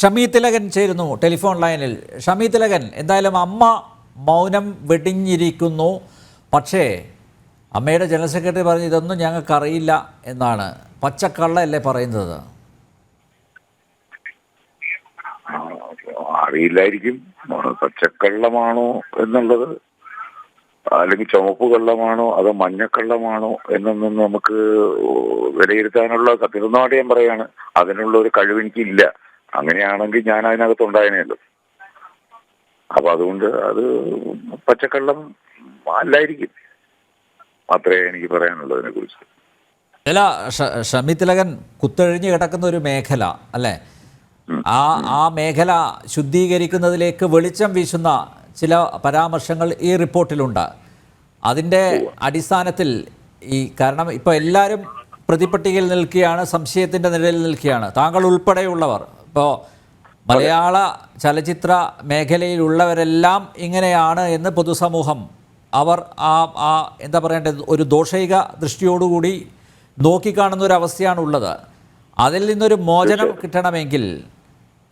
ഷമി തിലകൻ ചേരുന്നു ടെലിഫോൺ ലൈനിൽ. ഷമി തിലകൻ, എന്തായാലും അമ്മ മൗനം വെടിഞ്ഞിരിക്കുന്നു. പക്ഷേ അമ്മയുടെ ജനറൽ സെക്രട്ടറി പറഞ്ഞു ഇതൊന്നും ഞങ്ങൾക്കറിയില്ല എന്നാണ്. പച്ചക്കള്ളല്ലേ പറയുന്നത്? അറിയില്ലായിരിക്കും. പച്ചക്കള്ളമാണോ എന്നുള്ളത്, അല്ലെങ്കിൽ ചുവപ്പ് കള്ളമാണോ അതോ മഞ്ഞക്കള്ളമാണോ എന്നൊന്നും നമുക്ക് വിലയിരുത്താനുള്ള സത്യസന്ധമായിട്ട് ഞാൻ പറയാണ്, അതിനുള്ള ഒരു കഴിവ് എനിക്കില്ല. അങ്ങനെയാണെങ്കിൽ ഞാൻ അതിനകത്തുണ്ടായനല്ലോ. അപ്പൊ അതുകൊണ്ട് അത് പച്ചക്കള്ളം അല്ലായിരിക്കും. അത്രേ എനിക്ക് പറയാനുള്ളൂ അതിനെ കുറിച്ച്. അല്ല, ഷമി തിലകൻ, കുത്തൊഴിഞ്ഞ് കിടക്കുന്ന ഒരു മേഖല അല്ലേ? ആ മേഖല ശുദ്ധീകരിക്കുന്നതിലേക്ക് വെളിച്ചം വീശുന്ന ചില പരാമർശങ്ങൾ ഈ റിപ്പോർട്ടിലുണ്ട്. അതിൻ്റെ അടിസ്ഥാനത്തിൽ കാരണം ഇപ്പോൾ എല്ലാവരും പ്രതിപട്ടികയിൽ നിൽക്കുകയാണ്, സംശയത്തിൻ്റെ നിഴലിൽ നിൽക്കുകയാണ്, താങ്കൾ ഉൾപ്പെടെയുള്ളവർ. ഇപ്പോൾ മലയാള ചലച്ചിത്ര മേഖലയിലുള്ളവരെല്ലാം ഇങ്ങനെയാണ് എന്ന് പൊതുസമൂഹം അവർ എന്താ പറയേണ്ടത്, ഒരു ദോഷൈക ദൃഷ്ടിയോടുകൂടി നോക്കിക്കാണുന്നൊരവസ്ഥയാണുള്ളത്. അതിൽ നിന്നൊരു മോചനം കിട്ടണമെങ്കിൽ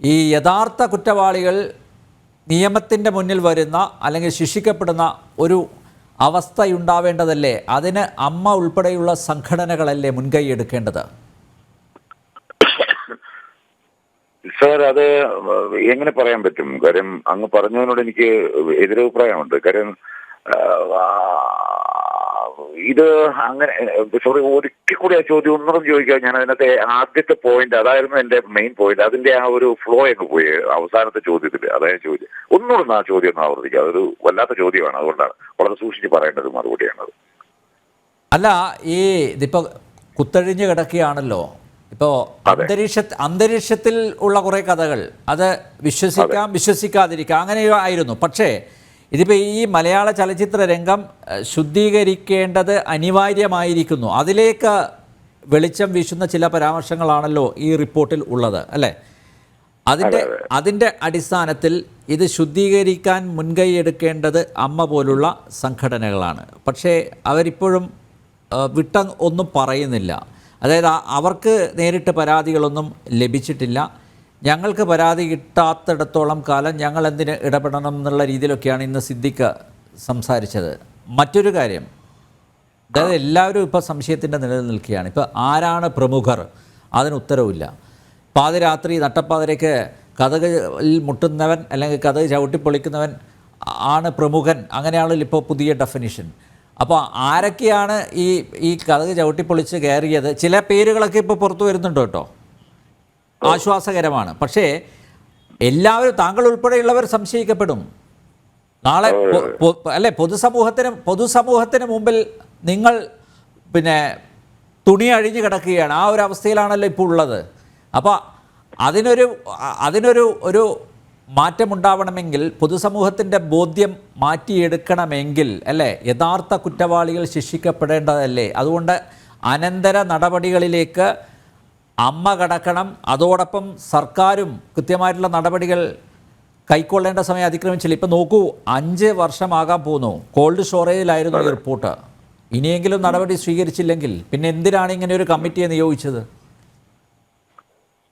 ഈ യഥാർത്ഥ കുറ്റവാളികൾ നിയമത്തിൻ്റെ മുന്നിൽ വരുന്ന അല്ലെങ്കിൽ ശിക്ഷിക്കപ്പെടുന്ന ഒരു അവസ്ഥയുണ്ടാവേണ്ടതല്ലേ? അതിന് അമ്മ ഉൾപ്പെടെയുള്ള സംഘടനകളല്ലേ മുൻകൈ എടുക്കേണ്ടത്? സാർ, അത് എങ്ങനെ പറയാൻ പറ്റും? കാര്യം അങ്ങ് പറഞ്ഞതിനോട് എനിക്ക് എതിരഭിപ്രായമുണ്ട്. കാര്യം ഇത് അങ്ങനെ, സോറി, ഒരിക്കൽ കൂടി ആ ചോദ്യം ഒന്നും ചോദിക്കാം. ഞാൻ അതിനകത്തെ ആദ്യത്തെ പോയിന്റ് അതായിരുന്നു എന്റെ മെയിൻ പോയിന്റ്. അതിന്റെ ആ ഒരു ഫ്ലോ അങ്ങ് പോയി അവസാനത്തെ ചോദ്യത്തിൽ. അതായത് ചോദ്യം ഒന്നുകൂടെ ആ ചോദ്യം ഒന്ന് ആവർത്തിക്കുക. അതൊരു വല്ലാത്ത ചോദ്യമാണ്, അതുകൊണ്ടാണ് വളരെ സൂക്ഷിച്ച് പറയേണ്ടത് മറുപടിയാണത്. അല്ല, ഇതിപ്പോൾ കുത്തഴിഞ്ഞ് കിടക്കുകയാണല്ലോ. ഇപ്പോൾ അന്തരീക്ഷത്തിൽ ഉള്ള കുറേ കഥകൾ, അത് വിശ്വസിക്കാം വിശ്വസിക്കാതിരിക്കാം, അങ്ങനെയോ ആയിരുന്നു. പക്ഷേ ഇതിപ്പോൾ ഈ മലയാള ചലച്ചിത്ര രംഗം ശുദ്ധീകരിക്കേണ്ടത് അനിവാര്യമായിരിക്കുന്നു. അതിലേക്ക് വെളിച്ചം വീശുന്ന ചില പരാമർശങ്ങളാണല്ലോ ഈ റിപ്പോർട്ടിൽ ഉള്ളത്, അല്ലേ? അതിൻ്റെ അടിസ്ഥാനത്തിൽ ഇത് ശുദ്ധീകരിക്കാൻ മുൻകൈ എടുക്കേണ്ടത് അമ്മ പോലുള്ള സംഘടനകളാണ്. പക്ഷേ അവരിപ്പോഴും ഒന്നും പറയുന്നില്ല. അതായത് അവർക്ക് നേരിട്ട് പരാതികളൊന്നും ലഭിച്ചിട്ടില്ല. ഞങ്ങൾക്ക് പരാതി കിട്ടാത്തിടത്തോളം കാലം ഞങ്ങൾ എന്തിന് ഇടപെടണം എന്നുള്ള രീതിയിലൊക്കെയാണ് ഇന്ന് സിദ്ദിഖ് സംസാരിച്ചത്. മറ്റൊരു കാര്യം, അതായത് എല്ലാവരും ഇപ്പോൾ സംശയത്തിൻ്റെ നിലയിൽ നിൽക്കുകയാണ്. ഇപ്പോൾ ആരാണ് പ്രമുഖർ, അതിന് ഉത്തരവില്ല. പാതിരാത്രി നട്ടപ്പാതിരയ്ക്ക് കതകിൽ മുട്ടുന്നവൻ അല്ലെങ്കിൽ കതക് ചവിട്ടിപ്പൊളിക്കുന്നവൻ ആണ് പ്രമുഖൻ, അങ്ങനെയാണല്ലോ ഇപ്പോൾ പുതിയ ഡെഫിനിഷൻ. അപ്പോൾ ആരൊക്കെയാണ് ഈ കതക് ചവിട്ടിപ്പൊളിച്ച് കയറിയത്? ചില പേരുകളൊക്കെ ഇപ്പോൾ പുറത്തു വരുന്നുണ്ട് കേട്ടോ, ആശ്വാസകരമാണ്. പക്ഷേ എല്ലാവരും, താങ്കൾ ഉൾപ്പെടെയുള്ളവർ സംശയിക്കപ്പെടും നാളെ, അല്ലേ? പൊതുസമൂഹത്തിന് മുമ്പിൽ നിങ്ങൾ തുണി അഴിഞ്ഞു കിടക്കുകയാണ്. ആ ഒരു അവസ്ഥയിലാണല്ലോ ഇപ്പോൾ ഉള്ളത്. അപ്പോൾ അതിനൊരു മാറ്റമുണ്ടാവണമെങ്കിൽ, പൊതുസമൂഹത്തിൻ്റെ ബോധ്യം മാറ്റിയെടുക്കണമെങ്കിൽ, അല്ലേ, യഥാർത്ഥ കുറ്റവാളികൾ ശിക്ഷിക്കപ്പെടേണ്ടതല്ലേ? അതുകൊണ്ട് അനന്തര നടപടികളിലേക്ക് അമ്മ കടക്കണം. അതോടൊപ്പം സർക്കാരും കൃത്യമായിട്ടുള്ള നടപടികൾ കൈക്കൊള്ളേണ്ട സമയം അതിക്രമിച്ചില്ല. ഇപ്പം നോക്കൂ, 5 വർഷമാകാൻ പോകുന്നു. കോൾഡ് സ്റ്റോറേജിലായിരുന്നു ഈ റിപ്പോർട്ട്. ഇനിയെങ്കിലും നടപടി സ്വീകരിച്ചില്ലെങ്കിൽ പിന്നെ എന്തിനാണ് ഇങ്ങനെ ഒരു കമ്മിറ്റിയെ നിയോഗിച്ചത്?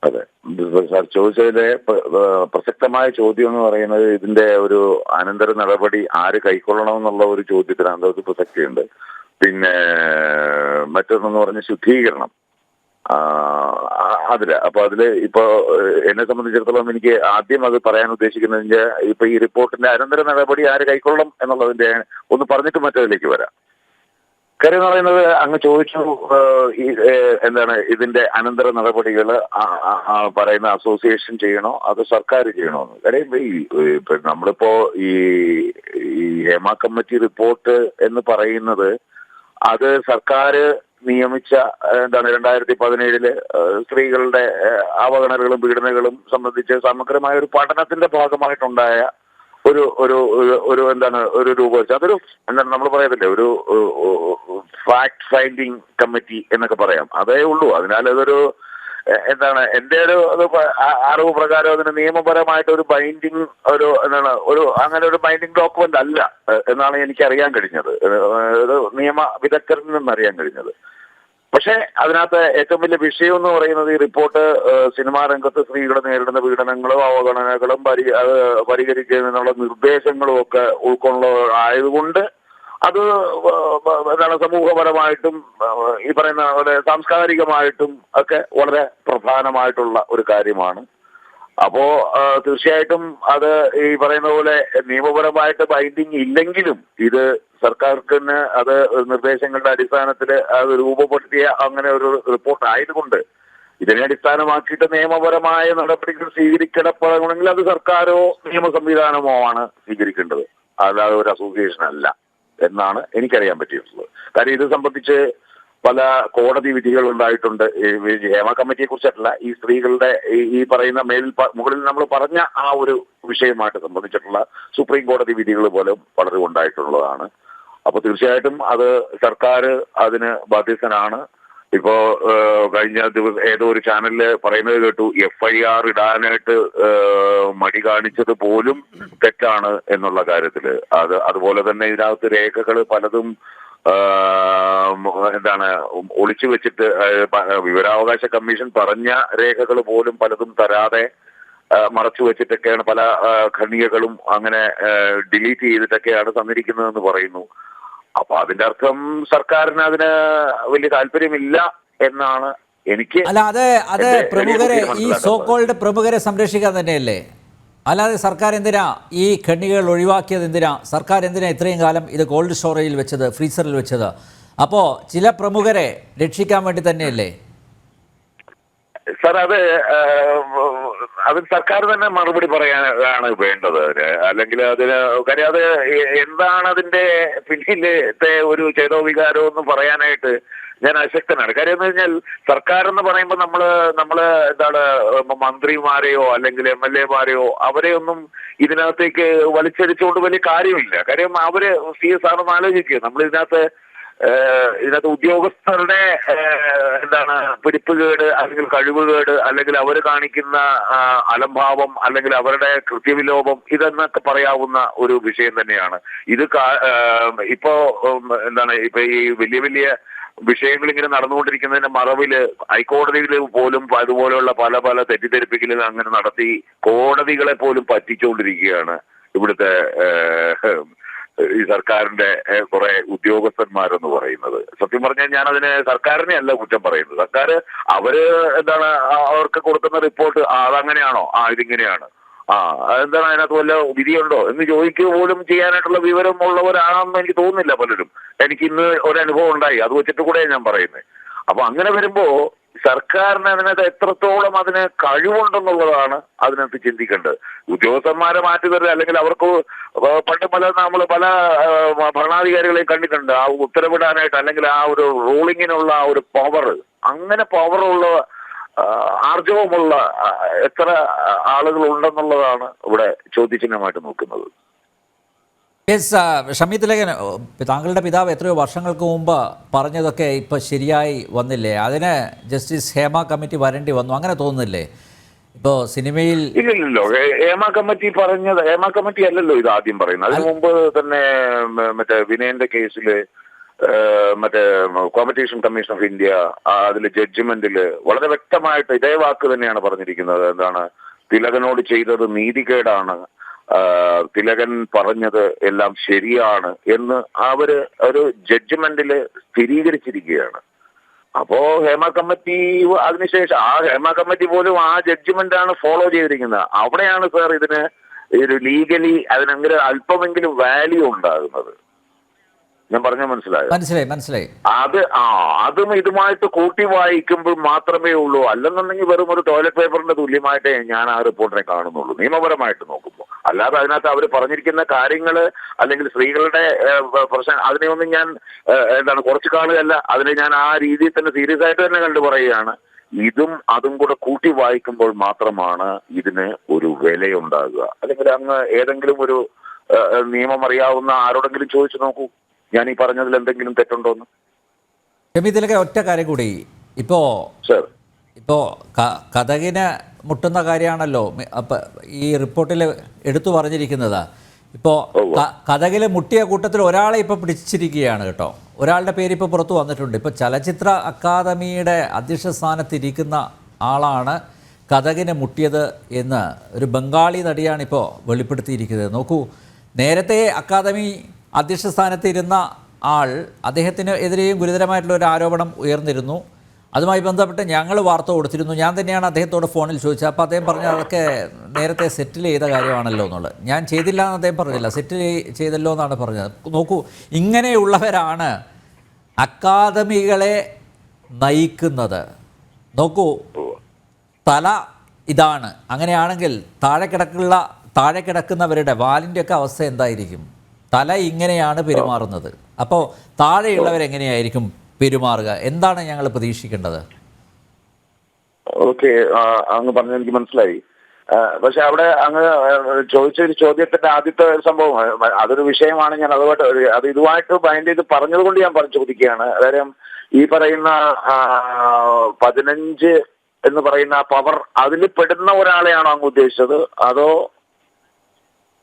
അതെ സാർ, ചോദിച്ചതിലെ പ്രസക്തമായ ചോദ്യം എന്ന് പറയുന്നത് ഇതിന്റെ ഒരു അനന്തര നടപടി ആര് കൈക്കൊള്ളണമെന്നുള്ള ഒരു ചോദ്യത്തിന് അതിനകത്ത് പ്രസക്തിയുണ്ട്. പിന്നെ മറ്റൊന്നെന്ന് പറഞ്ഞ ശുദ്ധീകരണം, അപ്പൊ അതില് ഇപ്പൊ എന്നെ സംബന്ധിച്ചിടത്തോളം എനിക്ക് ആദ്യം അത് പറയാൻ ഉദ്ദേശിക്കുന്നതിന്റെ ഇപ്പൊ ഈ റിപ്പോർട്ടിന്റെ അനന്തര നടപടി ആര് കൈക്കൊള്ളും എന്നുള്ളതിന്റെ ഒന്ന് പറഞ്ഞിട്ട് മറ്റതിലേക്ക് വരാം. കാര്യം എന്ന് പറയുന്നത്, അങ്ങ് ചോദിച്ചു എന്താണ് ഇതിന്റെ അനന്തര നടപടികൾ പറയുന്ന അസോസിയേഷൻ ചെയ്യണോ അതോ സർക്കാർ ചെയ്യണോ എന്ന്. കാര്യം ഇപ്പൊ നമ്മളിപ്പോ ഈ ഹേമ കമ്മിറ്റി റിപ്പോർട്ട് എന്ന് പറയുന്നത് അത് സർക്കാർ നിയമിച്ച 2017 സ്ത്രീകളുടെ അവഗണനകളും പീഡനങ്ങളും സംബന്ധിച്ച് സമഗ്രമായ ഒരു പഠനത്തിന്റെ ഭാഗമായിട്ടുണ്ടായ ഒരു ഒരു രൂപവെച്ച അതൊരു നമ്മൾ പറയത്തില്ലേ, ഒരു ഫാക്ട് ഫൈൻഡിങ് കമ്മിറ്റി എന്നൊക്കെ പറയാം. അതേ ഉള്ളൂ. അതിനാൽ അതൊരു എന്റെ ഒരു അറിവ് പ്രകാരം അതിന് നിയമപരമായിട്ട് ഒരു ബൈൻഡിങ് അങ്ങനെ ഒരു ബൈൻഡിങ് ഡോക്യുമെന്റ് അല്ല എന്നാണ് എനിക്ക് അറിയാൻ കഴിഞ്ഞത്, ഒരു നിയമ വിദഗ്ധരിൽ നിന്ന് അറിയാൻ കഴിഞ്ഞത്. പക്ഷേ അതിനകത്ത് ഏറ്റവും വലിയ വിഷയം എന്ന് പറയുന്നത് ഈ റിപ്പോർട്ട് സിനിമാ രംഗത്ത് സ്ത്രീകൾ നേരിടുന്ന പീഡനങ്ങളും അവഗണനകളും പരിഹരിക്കുന്നതിനുള്ള നിർദ്ദേശങ്ങളും ഒക്കെ ഉൾക്കൊള്ളായതുകൊണ്ട് അത് എന്താണ് സമൂഹപരമായിട്ടും ഈ പറയുന്ന പോലെ സാംസ്കാരികമായിട്ടും ഒക്കെ വളരെ പ്രധാനമായിട്ടുള്ള ഒരു കാര്യമാണ്. അപ്പോ തീർച്ചയായിട്ടും അത് ഈ പറയുന്ന പോലെ നിയമപരമായിട്ട് ബൈൻഡിങ് ഇല്ലെങ്കിലും ഇത് സർക്കാർക്ക് അത് നിർദ്ദേശങ്ങളുടെ അടിസ്ഥാനത്തിൽ അത് രൂപപ്പെടുത്തിയ അങ്ങനെ ഒരു റിപ്പോർട്ട് ആയതുകൊണ്ട് ഇതിനെ അടിസ്ഥാനമാക്കിയിട്ട് നിയമപരമായ നടപടികൾ സ്വീകരിക്കപ്പെടണമെങ്കിൽ അത് സർക്കാരോ നിയമ സംവിധാനമോ ആണ് സ്വീകരിക്കേണ്ടത്, അല്ലാതെ ഒരു അസോസിയേഷൻ അല്ല എന്നാണ് എനിക്കറിയാൻ പറ്റിയിട്ടുള്ളത്. കാര്യം ഇത് സംബന്ധിച്ച് പല കോടതി വിധികൾ ഉണ്ടായിട്ടുണ്ട്. ഹേമ കമ്മിറ്റിയെ കുറിച്ചിട്ടല്ല, ഈ സ്ത്രീകളുടെ ഈ പറയുന്ന മുകളിൽ നമ്മൾ പറഞ്ഞ ആ ഒരു വിഷയമായിട്ട് സംബന്ധിച്ചിട്ടുള്ള സുപ്രീം കോടതി വിധികൾ പോലും പലരും ഉണ്ടായിട്ടുള്ളതാണ്. അപ്പൊ തീർച്ചയായിട്ടും അത് സർക്കാർ അതിന് ബാധ്യസ്ഥനാണ്. ഇപ്പോ കഴിഞ്ഞ ദിവസം ഏതോ ഒരു ചാനലില് പറയുന്നത് കേട്ടു, FIR ഇടാനായിട്ട് മടി കാണിച്ചത് പോലും തെറ്റാണ് എന്നുള്ള കാര്യത്തില്. അതുപോലെ തന്നെ ഇതിനകത്ത് രേഖകൾ പലതും എന്താണ് ഒളിച്ചു വെച്ചിട്ട് വിവരാവകാശ കമ്മീഷൻ പറഞ്ഞ രേഖകൾ പോലും പലതും തരാതെ മറച്ചു വെച്ചിട്ടൊക്കെയാണ് പല ഖണ്ഡികകളും അങ്ങനെ ഡിലീറ്റ് ചെയ്തിട്ടൊക്കെയാണ് തന്നിരിക്കുന്നതെന്ന് പറയുന്നു. അപ്പൊ അതിന്റെ അർത്ഥം സർക്കാരിന് അതിന് വലിയ താല്പര്യമില്ല എന്നാണ് എനിക്ക്. അല്ല, അത് പ്രമുഖരെ, ഈ സോക്കോൾഡ് പ്രമുഖരെ സംരക്ഷിക്കാൻ തന്നെയല്ലേ? അല്ലാതെ സർക്കാർ എന്തിനാ ഈ ഖണ്ഡികകൾ ഒഴിവാക്കിയത്? എന്തിനാ സർക്കാർ എന്തിനാ ഇത്രയും കാലം ഇത് കോൾഡ് സ്റ്റോറേജിൽ വെച്ചത്, ഫ്രീസറിൽ വെച്ചത്? അപ്പോൾ ചില പ്രമുഖരെ രക്ഷിക്കാൻ വേണ്ടി തന്നെയല്ലേ? സാർ, അത് സർക്കാർ തന്നെ മറുപടി പറയാനാണ് വേണ്ടത്. അല്ലെങ്കിൽ അതിന് കാര്യം അത് എന്താണ് അതിന്റെ പിന്നിലത്തെ ഒരു ചേതോവികാരം എന്ന് പറയാനായിട്ട് ഞാൻ അശക്തനാണ്. കാര്യം എന്ന് കഴിഞ്ഞാൽ സർക്കാർ എന്ന് പറയുമ്പോൾ നമ്മള് എന്താണ് മന്ത്രിമാരെയോ അല്ലെങ്കിൽ MLA മാരെയോ അവരെയൊന്നും ഇതിനകത്തേക്ക് വലിച്ചടിച്ചുകൊണ്ട് വലിയ കാര്യമില്ല. കാര്യം അവര് CS ആണെന്ന് ആലോചിക്കുക. നമ്മൾ ഇതിനകത്ത് ഉദ്യോഗസ്ഥരുടെ എന്താണ് പിടിപ്പുകേട് അല്ലെങ്കിൽ കഴിവുകേട് അല്ലെങ്കിൽ അവർ കാണിക്കുന്ന അലംഭാവം അല്ലെങ്കിൽ അവരുടെ കൃത്യവിലോപം ഇതെന്നൊക്കെ പറയാവുന്ന ഒരു വിഷയം തന്നെയാണ് ഇത്. ഇപ്പോ എന്താണ് ഇപ്പൊ ഈ വലിയ വലിയ വിഷയങ്ങൾ ഇങ്ങനെ നടന്നുകൊണ്ടിരിക്കുന്നതിന്റെ മറവില് ഹൈക്കോടതിയിൽ പോലും അതുപോലെയുള്ള പല പല തെറ്റിദ്ധരിപ്പിക്കലുകൾ അങ്ങനെ നടത്തി കോടതികളെ പോലും പറ്റിച്ചുകൊണ്ടിരിക്കുകയാണ് ഇവിടുത്തെ ഈ സർക്കാരിന്റെ കുറെ ഉദ്യോഗസ്ഥന്മാരെന്ന് പറയുന്നത്. സത്യം പറഞ്ഞാൽ ഞാൻ അതിന് സർക്കാരിനെ അല്ല കുറ്റം പറയുന്നത്. സർക്കാർ അവര് എന്താണ് അവർക്ക് കൊടുക്കുന്ന റിപ്പോർട്ട് അതങ്ങനെയാണോ, ഇതിങ്ങനെയാണ്, എന്താണ് അതിനകത്ത് വല്ല വിധിയുണ്ടോ എന്ന് ചോദിക്കുക പോലും ചെയ്യാനായിട്ടുള്ള വിവരം ഉള്ളവരാണെന്ന് എനിക്ക് തോന്നുന്നില്ല പലരും. എനിക്ക് ഇന്ന് ഒരനുഭവം ഉണ്ടായി, അത് വെച്ചിട്ട് കൂടെ ഞാൻ പറയുന്നത്. അപ്പൊ അങ്ങനെ വരുമ്പോ സർക്കാരിന് അതിനകത്ത് എത്രത്തോളം അതിന് കഴിവുണ്ടെന്നുള്ളതാണ് അതിനകത്ത് ചിന്തിക്കേണ്ടത്. ഉദ്യോഗസ്ഥന്മാരെ മാറ്റി തരുക അല്ലെങ്കിൽ അവർക്ക് പണ്ട് നമ്മൾ പല ഭരണാധികാരികളെയും കണ്ടിട്ടുണ്ട് ആ ഉത്തരവിടാനായിട്ട് അല്ലെങ്കിൽ ആ ഒരു റൂളിങ്ങിനുള്ള ആ ഒരു പവർ, അങ്ങനെ പവറുള്ള ആർജവമുള്ള എത്ര ആളുകൾ ഉണ്ടെന്നുള്ളതാണ് ഇവിടെ ചോദ്യചിഹ്നമായിട്ട് നോക്കുന്നത്. ഷമീദ് തിലകൻ, താങ്കളുടെ പിതാവ് എത്രയോ വർഷങ്ങൾക്ക് മുമ്പ് പറഞ്ഞതൊക്കെ ഇപ്പോൾ ശരിയായി വന്നില്ലേ? അതിന് ജസ്റ്റിസ് ഹേമ കമ്മിറ്റി വരേണ്ടി വന്നു, അങ്ങനെ തോന്നുന്നില്ലേ? ഇപ്പോൾ സിനിമയിൽ ഇല്ലല്ലോ, ഹേമ കമ്മിറ്റി അല്ലല്ലോ ഇത് ആദ്യം പറയുന്നത്. അതിനു മുമ്പ് തന്നെ മറ്റേ വിനയന്റെ കേസിൽ മറ്റേ കോമ്പറ്റീഷൻ കമ്മീഷൻ ഓഫ് ഇന്ത്യ അതിൽ ജഡ്ജ്മെന്റിൽ വളരെ വ്യക്തമായിട്ട് ഇതേ വാക്ക് തന്നെയാണ് പറഞ്ഞിരിക്കുന്നത്. എന്താണ്, തിലകനോട് ചെയ്തത് നീതികേടാണ്, തിലകൻ പറഞ്ഞത് എല്ലാം ശരിയാണ് എന്ന് അവര് ഒരു ജഡ്ജ്മെന്റില് സ്ഥിരീകരിച്ചിരിക്കുകയാണ്. അപ്പോ ഹേമ കമ്മിറ്റി അതിനുശേഷം ഹേമ കമ്മിറ്റി പോലും ആ ജഡ്ജ്മെന്റാണ് ഫോളോ ചെയ്തിരിക്കുന്നത്. അവിടെയാണ് സാർ ഇതിന് ഒരു ലീഗലി അതിനെങ്കിലും അല്പമെങ്കിലും വാല്യൂ ഉണ്ടാകുന്നത്. ഞാൻ പറഞ്ഞ മനസ്സിലായി. അതും ഇതുമായിട്ട് കൂട്ടി വായിക്കുമ്പോൾ മാത്രമേ ഉള്ളൂ. അല്ലെന്നുണ്ടെങ്കിൽ വെറും ഒരു ടോയ്ലറ്റ് പേപ്പറിന്റെ തുല്യമായിട്ടേ ഞാൻ ആ റിപ്പോർട്ടിനെ കാണുന്നുള്ളൂ നിയമപരമായിട്ട് നോക്കുമ്പോൾ. അല്ലാതെ അതിനകത്ത് അവർ പറഞ്ഞിരിക്കുന്ന കാര്യങ്ങള് അല്ലെങ്കിൽ സ്ത്രീകളുടെ പ്രശ്നം അതിനെയൊന്നും ഞാൻ കുറച്ച് കാണുകയല്ല, അതിനെ ഞാൻ ആ രീതിയിൽ തന്നെ സീരിയസ് ആയിട്ട് തന്നെ കണ്ടു പറയുകയാണ്. അതും കൂടെ കൂട്ടി വായിക്കുമ്പോൾ മാത്രമാണ് ഇതിന് ഒരു വിലയുണ്ടാകുക. അല്ലെങ്കിൽ അങ്ങ് ഏതെങ്കിലും ഒരു നിയമം അറിയാവുന്ന ആരോടെങ്കിലും ചോദിച്ചു നോക്കൂ, ഞാൻ ഈ പറഞ്ഞതിൽ എന്തെങ്കിലും തെറ്റുണ്ടോന്ന്. ഇതിലൊക്കെ ഒറ്റ കാര്യം കൂടി, ഇപ്പോ കഥകിന് മുട്ടുന്ന കാര്യമാണല്ലോ ഈ റിപ്പോർട്ടിൽ എടുത്തു പറഞ്ഞിരിക്കുന്നത്. ഇപ്പോൾ കഥകിൽ മുട്ടിയ കൂട്ടത്തിൽ ഒരാളെ ഇപ്പോൾ പിടിച്ചിരിക്കുകയാണ് കേട്ടോ. ഒരാളുടെ പേര് ഇപ്പോൾ പുറത്തു വന്നിട്ടുണ്ട്. ഇപ്പോൾ ചലച്ചിത്ര അക്കാദമിയുടെ അധ്യക്ഷ സ്ഥാനത്തിരിക്കുന്ന ആളാണ് കഥകിനെ മുട്ടിയത് എന്ന് ഒരു ബംഗാളി നടിയാണിപ്പോൾ വെളിപ്പെടുത്തിയിരിക്കുന്നത്. നോക്കൂ, നേരത്തെ അക്കാദമി അധ്യക്ഷ സ്ഥാനത്തിരുന്ന ആൾ, അദ്ദേഹത്തിന് എതിരെയും ഗുരുതരമായിട്ടുള്ള ഒരു ആരോപണം ഉയർന്നിരുന്നു. അതുമായി ബന്ധപ്പെട്ട് ഞങ്ങൾ വാർത്ത കൊടുത്തിരുന്നു. ഞാൻ തന്നെയാണ് അദ്ദേഹത്തോട് ഫോണിൽ ചോദിച്ചത്. അപ്പോൾ അദ്ദേഹം പറഞ്ഞു അതൊക്കെ നേരത്തെ സെറ്റിൽ ചെയ്ത കാര്യമാണല്ലോ എന്നുള്ളത്. ഞാൻ ചെയ്തില്ല എന്ന് അദ്ദേഹം പറഞ്ഞില്ല, സെറ്റിൽ ചെയ്തല്ലോ എന്നാണ് പറഞ്ഞത്. നോക്കൂ, ഇങ്ങനെയുള്ളവരാണ് അക്കാദമികളെ നയിക്കുന്നത്. നോക്കൂ, തല ഇതാണ്. അങ്ങനെയാണെങ്കിൽ താഴെ കിടക്കുന്നവരുടെ വാലിൻ്റെയൊക്കെ അവസ്ഥ എന്തായിരിക്കും? തല ഇങ്ങനെയാണ് പെരുമാറുന്നത്. അപ്പോൾ താഴെയുള്ളവരെങ്ങനെയായിരിക്കും പെരുമാറുക? എന്താണ് ഞങ്ങൾ പ്രതീക്ഷിക്കേണ്ടത്? ഓക്കെ, അങ്ങ് പറഞ്ഞത് എനിക്ക് മനസ്സിലായി. പക്ഷെ അവിടെ അങ്ങ് ചോദിച്ചൊരു ചോദ്യത്തിന്റെ ആദ്യത്തെ സംഭവം അതൊരു വിഷയമാണ്. ഞാൻ അത് ഇതുമായിട്ട് ബൈൻഡ് ചെയ്ത് പറഞ്ഞത് കൊണ്ട് ഞാൻ ചോദിക്കുകയാണ്. അതായത് ഈ പറയുന്ന 15 എന്ന് പറയുന്ന പവർ, അതിൽ പെടുന്ന ഒരാളെയാണോ അങ്ങ് ഉദ്ദേശിച്ചത്, അതോ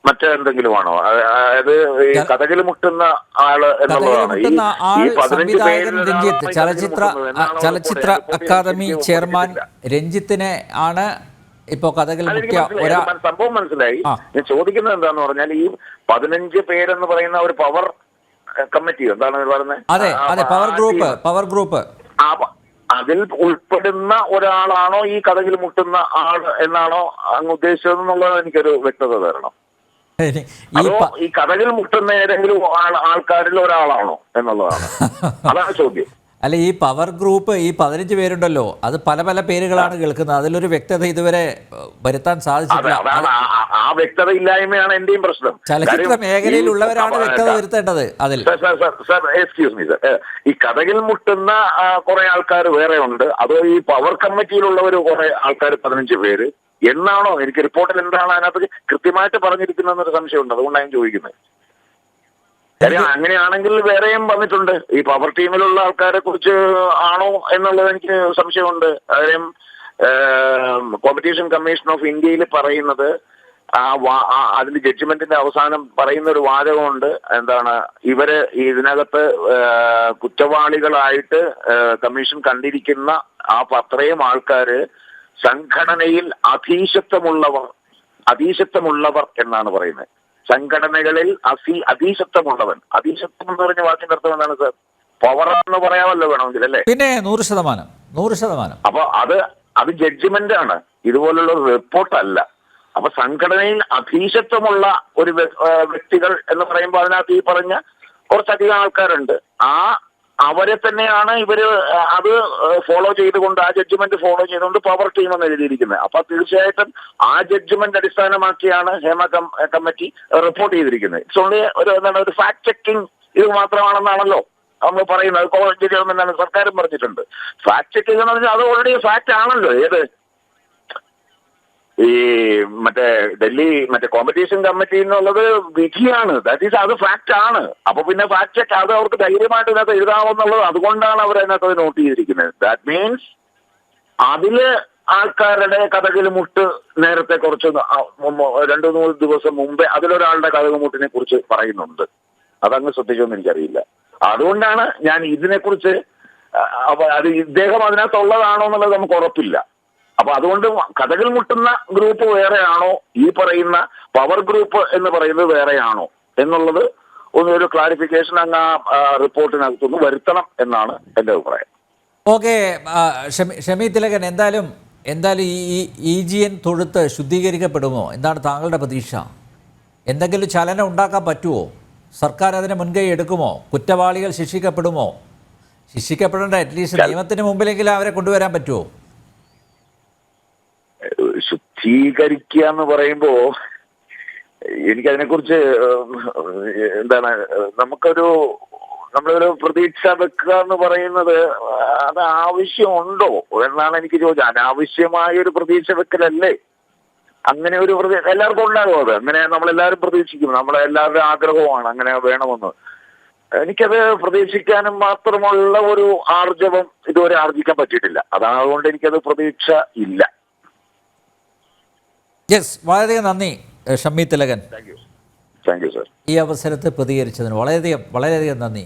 മറ്റെന്തെങ്കിലുമാണോ? അതായത് ഈ കഥകിൽ മുട്ടുന്ന ആള് എന്നുള്ളതാണ്. ഈ 15 പേരിൽ ചലച്ചിത്ര അക്കാദമി ചെയർമാൻ രഞ്ജിത്തിനെ ആണ് ഇപ്പോ കഥകിൽ മുട്ടിയ സംഭവം മനസ്സിലായി. ഞാൻ ചോദിക്കുന്നത് എന്താന്ന് പറഞ്ഞാൽ, ഈ 15 പേരെന്ന് പറയുന്ന ഒരു പവർ കമ്മിറ്റി എന്താണ് പറയുന്നത്? അതെ, പവർ ഗ്രൂപ്പ് അതിൽ ഉൾപ്പെടുന്ന ഒരാളാണോ ഈ കഥകിൽ മുട്ടുന്ന ആൾ എന്നാണോ അങ്ങ് ഉദ്ദേശിച്ചതെന്നുള്ളത് എനിക്കൊരു വ്യക്തത തരണം. അതോ ഈ കഥകിൽ മുട്ടുന്ന ഏതെങ്കിലും ആൾക്കാരിൽ ഒരാളാണോ എന്നുള്ളതാണ്, അതാണ് ചോദ്യം. അല്ല, ഈ പവർ ഗ്രൂപ്പ്, ഈ 15 പേരുണ്ടല്ലോ, അത് പല പല പേരുകളാണ് കേൾക്കുന്നത്. അതിലൊരു വ്യക്തത ഇതുവരെ വരുത്താൻ സാധിച്ചിട്ടില്ല. ആ വ്യക്തത ഇല്ലായ്മയാണ് എന്റെയും പ്രശ്നം. ചലച്ചിത്ര മേഖലയിലുള്ളവരാണ് വ്യക്തത വരുത്തേണ്ടത്. അതിൽ എക്സ്ക്യൂസ് മീ സർ, ഈ കഥകിൽ മുട്ടുന്ന കുറെ ആൾക്കാർ വേറെ ഉണ്ട്, അതോ ഈ പവർ കമ്മിറ്റിയിലുള്ളവർ കുറെ ആൾക്കാർ 15 പേര് എന്നാണോ? എനിക്ക് റിപ്പോർട്ടിൽ എന്താണ് അതിനകത്ത് കൃത്യമായിട്ട് പറഞ്ഞിരിക്കുന്നതെന്നൊരു സംശയമുണ്ട്. അതുകൊണ്ടാണ് ഞാൻ ചോദിക്കുന്നത്. കാര്യം അങ്ങനെയാണെങ്കിൽ വേറെയും വന്നിട്ടുണ്ട്. ഈ പവർ ടീമിലുള്ള ആൾക്കാരെ കുറിച്ച് ആണോ എന്നുള്ളത് എനിക്ക് സംശയമുണ്ട്. കാര്യം കോമ്പറ്റീഷൻ കമ്മീഷൻ ഓഫ് ഇന്ത്യയിൽ പറയുന്നത്, അതിന്റെ ജഡ്ജ്മെന്റിന്റെ അവസാനം പറയുന്ന ഒരു വാചകമുണ്ട്. എന്താണ്, ഇവര് ഇതിനകത്ത് കുറ്റവാളികളായിട്ട് കമ്മീഷൻ കണ്ടിരിക്കുന്ന അത്രയും ആൾക്കാര് സംഘടനയിൽ അധീശത്വമുള്ളവർ എന്നാണ് പറയുന്നത്. സംഘടനകളിൽ അധീശത്വമുള്ളവൻ. അധീശത്വം എന്ന് പറഞ്ഞ വാക്കിന്റെ അർത്ഥം എന്താണ് സർ? പവർ എന്ന് പറയാമല്ലോ വേണമെങ്കിൽ, അല്ലേ? പിന്നെ 100%. അപ്പൊ അത് ജഡ്ജ്മെന്റ് ആണ്, ഇതുപോലുള്ള ഒരു റിപ്പോർട്ടല്ല. അപ്പൊ സംഘടനയിൽ അധീശത്വമുള്ള ഒരു വ്യക്തികൾ എന്ന് പറയുമ്പോൾ അതിനകത്ത് ഈ പറഞ്ഞ കുറച്ചധികം ആൾക്കാരുണ്ട്. അവരെ തന്നെയാണ് ഇവര് അത് ഫോളോ ചെയ്തുകൊണ്ട്, ആ ജഡ്ജ്മെന്റ് ഫോളോ ചെയ്തുകൊണ്ട് പവർ ടീം എന്ന് എഴുതിയിരിക്കുന്നത്. അപ്പൊ തീർച്ചയായിട്ടും ആ ജഡ്ജ്മെന്റ് അടിസ്ഥാനമാക്കിയാണ് ഹേമ കമ്മിറ്റി റിപ്പോർട്ട് ചെയ്തിരിക്കുന്നത്. ഇറ്റ്സ് ഓൺലി ഒരു ഫാക്ട് ചെക്കിംഗ് ഇത് മാത്രമാണെന്നാണല്ലോ നമ്മൾ പറയുന്നത്. കോടതി ചെയ്യണമെന്നാണ് സർക്കാരും പറഞ്ഞിട്ടുണ്ട്. ഫാക്ട് ചെക്കിംഗ് എന്ന് പറഞ്ഞാൽ അത് ഓൾറെഡി ഫാക്ട് ആണല്ലോ. ഏത് ഈ ഡൽഹി കോമ്പറ്റീഷൻ കമ്മിറ്റി എന്നുള്ളത് വിധിയാണ്, അത് ഫാക്ട് ആണ്. അപ്പൊ പിന്നെ ഫാക്ട് ചെക്ക് അത് അവർക്ക് ധൈര്യമായിട്ട് ഇതിനകത്ത് എഴുതാമെന്നുള്ളത്, അതുകൊണ്ടാണ് അവർ അതിനകത്ത് നോട്ട് ചെയ്തിരിക്കുന്നത്. ദാറ്റ് മീൻസ് അതില് ആൾക്കാരുടെ കഥകിൽ മുട്ട് നേരത്തെ കുറച്ച് 2-3 ദിവസം മുമ്പേ അതിലൊരാളുടെ കഥക് മുട്ടിനെ കുറിച്ച് പറയുന്നുണ്ട്. അതങ്ങ് ശ്രദ്ധിച്ചോന്ന് എനിക്കറിയില്ല. അതുകൊണ്ടാണ് ഞാൻ ഇതിനെക്കുറിച്ച്, അത് ഇദ്ദേഹം അതിനകത്തുള്ളതാണോ എന്നുള്ളത് നമുക്ക് ഉറപ്പില്ല. അപ്പൊ അതുകൊണ്ട് കഥകൾ മുട്ടുന്ന ഗ്രൂപ്പ് വേറെയാണോ, ഈ പറയുന്ന പവർ ഗ്രൂപ്പ് എന്ന് പറയുന്നത് വേറെയാണോ എന്നുള്ളത് ഒരു ക്ലാരിഫിക്കേഷൻ അങ്ങ് ആ റിപ്പോർട്ടിനകത്തൊന്ന് വരുത്തണം എന്നാണ് എൻ്റെ അഭിപ്രായം. ഓക്കെ, ഷമി തിലകൻ, എന്തായാലും ഈ EGN തൊഴുത്ത് ശുദ്ധീകരിക്കപ്പെടുമോ? എന്താണ് താങ്കളുടെ പ്രതീക്ഷ? എന്തെങ്കിലും ചലനം ഉണ്ടാക്കാൻ പറ്റുമോ? സർക്കാർ അതിന് മുൻകൈ എടുക്കുമോ? കുറ്റവാളികൾ ശിക്ഷിക്കപ്പെടുമോ? ശിക്ഷിക്കപ്പെടേണ്ട അറ്റ്ലീസ്റ്റ് നിയമത്തിന് മുമ്പിലെങ്കിലും അവരെ കൊണ്ടുവരാൻ പറ്റുമോ? ശുദ്ധീകരിക്കുക എന്ന് പറയുമ്പോ എനിക്കതിനെക്കുറിച്ച് നമ്മളൊരു പ്രതീക്ഷ വെക്കുക എന്ന് പറയുന്നത് അത് ആവശ്യമുണ്ടോ എന്നാണ് എനിക്ക് ചോദിച്ചത്. അനാവശ്യമായ ഒരു പ്രതീക്ഷ വെക്കലല്ലേ? അങ്ങനെ ഒരു എല്ലാവർക്കും ഉണ്ടാകും. അത് അങ്ങനെ നമ്മളെല്ലാവരും പ്രതീക്ഷിക്കും. നമ്മളെല്ലാവരുടെ ആഗ്രഹമാണ് അങ്ങനെ വേണമെന്ന്. എനിക്കത് പ്രതീക്ഷിക്കാനും മാത്രമുള്ള ഒരു ആർജവം ഇതുവരെ ആർജിക്കാൻ പറ്റിയിട്ടില്ല. അതുകൊണ്ട് എനിക്കത് പ്രതീക്ഷ ഇല്ല. യെസ്, വളരെയധികം നന്ദി Shami Thilakan. Thank you sir. ഈ അവസരത്തിൽ പ്രതികരിച്ചതിന് വളരെയധികം നന്ദി.